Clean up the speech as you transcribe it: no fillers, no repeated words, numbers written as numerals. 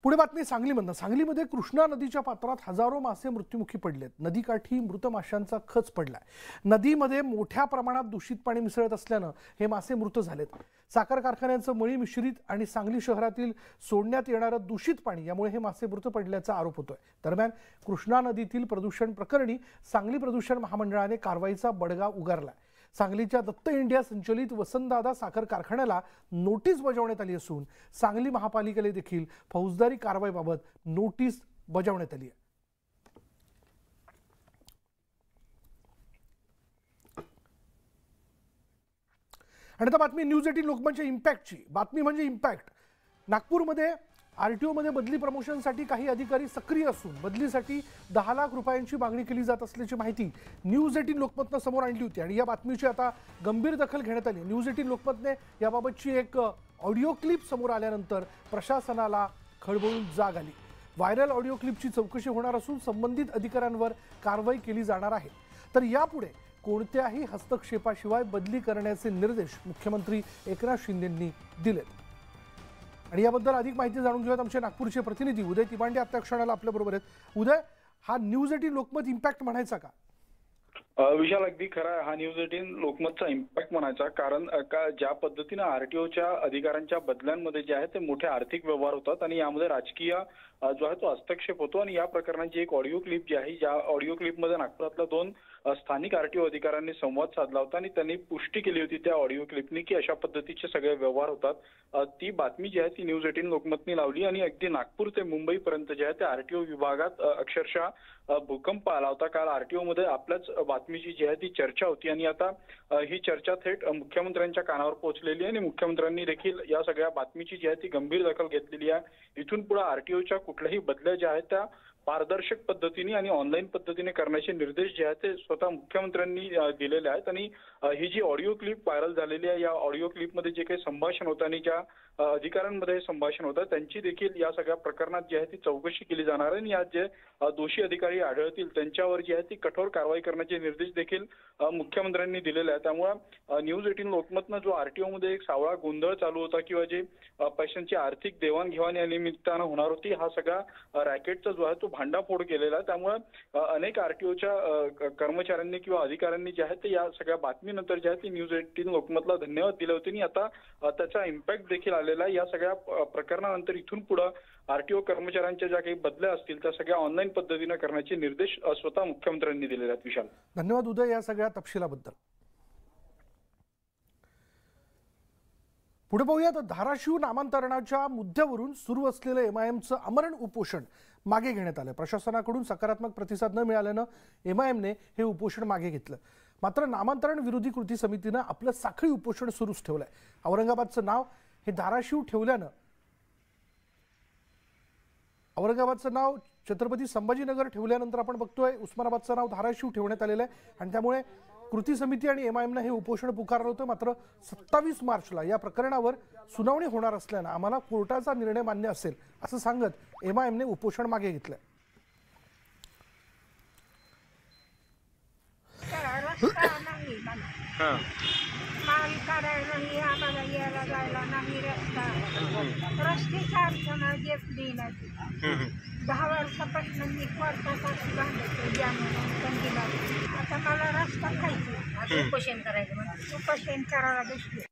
पुढे बातमी सांगलीमधनं. सांगलीमध्ये कृष्णा नदीच्या पात्रात हजारो मासे मृत्युमुखी पडलेत. नदीकाठी मृत माशांचा खच पडलाय. नदीमध्ये मोठ्या प्रमाणात दूषित पाणी मिसळत असल्यानं हे मासे मृत झालेत. साखर कारखान्यांचं मळी मिश्रित आणि सांगली शहरातील सोडण्यात येणारं दूषित पाणी यामुळे हे मासे मृत पडल्याचा आरोप होतोय. दरम्यान कृष्णा नदीतील प्रदूषण प्रकरणी सांगली प्रदूषण महामंडळाने कारवाईचा बडगा उगारलाय. सांगलीच्या दत्त इंडिया संचलित वसंतदादा साखर कारखान्याला नोटीस बजावण्यात आली असून सांगली महापालिकेला देखील फौजदारी कारवाईबाबत नोटीस बजावण्यात आली आहे. आणि आता बातमी न्यूज 18 लोकमतच्या इम्पॅक्टची. बातमी म्हणजे इम्पॅक्ट. नागपूरमध्ये आरटीओ मध्ये बदली प्रमोशनसाठी काही अधिकारी सक्रिय असून बदलीसाठी 10 लाख रुपयांची मागणी केली जात असल्याची माहिती न्यूज 18 लोकमतनं समोर आणली होती आणि या बातमीची आता गंभीर दखल घेण्यात आली. न्यूज 18 लोकमतने याबाबतची एक ऑडिओ क्लिप समोर आल्यानंतर प्रशासनाला खळबळून जाग आली. व्हायरल ऑडिओ क्लिपची चौकशी होणार असून संबंधित अधिकाऱ्यांवर कारवाई केली जाणार आहे. तर यापुढे कोणत्याही हस्तक्षेपाशिवाय बदली करण्याचे निर्देश मुख्यमंत्री एकनाथ शिंदेंनी दिलेत. आणि याबद्दल अधिक माहिती जाणून घेऊयात आमचे नागपूरचे प्रतिनिधी उदय तिबांडे आता क्षणाला आपल्या बरोबर आहेत. उदय, हा न्यूज 18 लोकमत इम्पॅक्ट म्हणायचा का? विशाल, अगदी खरा आहे. हा न्यूज 18 लोकमतचा इम्पॅक्ट म्हणायचा. कारण ज्या पद्धतीनं आरटीओच्या अधिकाऱ्यांच्या बदल्यांमध्ये जे आहे ते मोठे आर्थिक व्यवहार होतात आणि यामध्ये राजकीय जो आहे तो हस्तक्षेप होतो. आणि या प्रकरणाची एक ऑडिओ क्लिप जी आहे, ज्या ऑडिओ क्लिपमध्ये नागपुरातल्या 2 स्थानिक आरटीओ अधिकाऱ्यांनी संवाद साधला होता आणि त्यांनी पुष्टी केली होती त्या ऑडिओ क्लिपनी की अशा पद्धतीचे सगळे व्यवहार होतात. ती बातमी जी आहे ती न्यूज 18 लोकमतनी लावली आणि अगदी नागपूर ते मुंबईपर्यंत जे आहे त्या आरटीओ विभागात अक्षरशः भूकंप आला होता. काल आरटीओ मध्ये आपल्याच बातमीची जी आहे ती चर्चा होती आणि आता ही चर्चा थेट मुख्यमंत्र्यांच्या कानावर पोहोचलेली आहे आणि मुख्यमंत्र्यांनी देखील या सगळ्या बातमीची जी आहे ती गंभीर दखल घेतलेली आहे. इथून पुढे आरटीओच्या कुठल्याही बदल्या ज्या आहेत त्या पारदर्शक पद्धतीने आणि ऑनलाईन पद्धतीने करण्याचे निर्देश जे आहेत ते स्वतः मुख्यमंत्र्यांनी दिलेले आहेत. आणि ही जी ऑडिओ क्लिप व्हायरल झालेली आहे, या ऑडिओ क्लिपमध्ये जे काही संभाषण होतं आणि ज्या अधिकाऱ्यांमध्ये संभाषण होतं त्यांची देखील या सगळ्या प्रकरणात जी आहे ती चौकशी केली जाणार आहे आणि यात जे दोषी अधिकारी आढळतील त्यांच्यावर जी आहे ती कठोर कारवाई करण्याचे निर्देश देखील मुख्यमंत्र्यांनी दिलेले आहेत. त्यामुळे न्यूज 18 लोकमतनं जो आरटीओ मध्ये एक सावळा गोंधळ चालू होता किंवा जे पैशांची आर्थिक देवाणघेवाण या निमित्तानं होणार होती, हा सगळा रॅकेटचा जो आहे तो भांडाफोड केलेला आहे. त्यामुळे अनेक आरटीओच्या कर्मचाऱ्यांनी किंवा अधिकाऱ्यांनी जे आहे ते या सगळ्या बातमीनंतर जे आहे ते न्यूज 18 लोकमतला धन्यवाद दिले होते आणि आता त्याचा इम्पॅक्ट देखील आलेला आहे. या सगळ्या प्रकरणानंतर इथून पुढे आरटीओ कर्मचाऱ्यांच्या ज्या काही बदल्या असतील त्या सगळ्या ऑनलाईन पद्धतीने करण्याचे निर्देश स्वतः मुख्यमंत्र्यांनी दिलेले आहेत. विशाल, धन्यवाद उदय या सगळ्या तपशिलाबद्दल. पुढे पाहूयात. धाराशिव नामांतरणाच्या मुद्द्यावरून सुरू असलेलं एमआयएमचं आमरण उपोषण मागे घेण्यात आलं. प्रशासनाकडून सकारात्मक प्रतिसाद न मिळाल्यानं एमआयएमने हे उपोषण मागे घेतलं. मात्र नामांतरण विरोधी कृती समितीनं आपलं साखळी उपोषण सुरूच ठेवलंय. औरंगाबादचं नाव हे धाराशिव ठेवल्यानं औरंगाबादचं नाव छत्रपती संभाजीनगर ठेवल्यानंतर आपण बघतोय उस्मानाबादचं नाव धाराशिव ठेवण्यात आलेलं आहे आणि त्यामुळे कृती समिती आणि एमआयएमनं हे उपोषण पुकारलं होतं. मात्र 27 मार्चला या प्रकरणावर सुनावणी होणार असल्यानं आम्हाला कोर्टाचा निर्णय मान्य असेल असं सांगत एमआयएमने उपोषण मागे घेतलंय. माल काढायला नाही, आम्हाला यायला जायला नाही रस्ता. रस्त्याची अडचण घेतली नाही. 10 वर्षापासून मी कोर्टासाठी बांधतो आता मला रस्ता खायचा. उपोषण करायचं, उपोषण करायला बसले.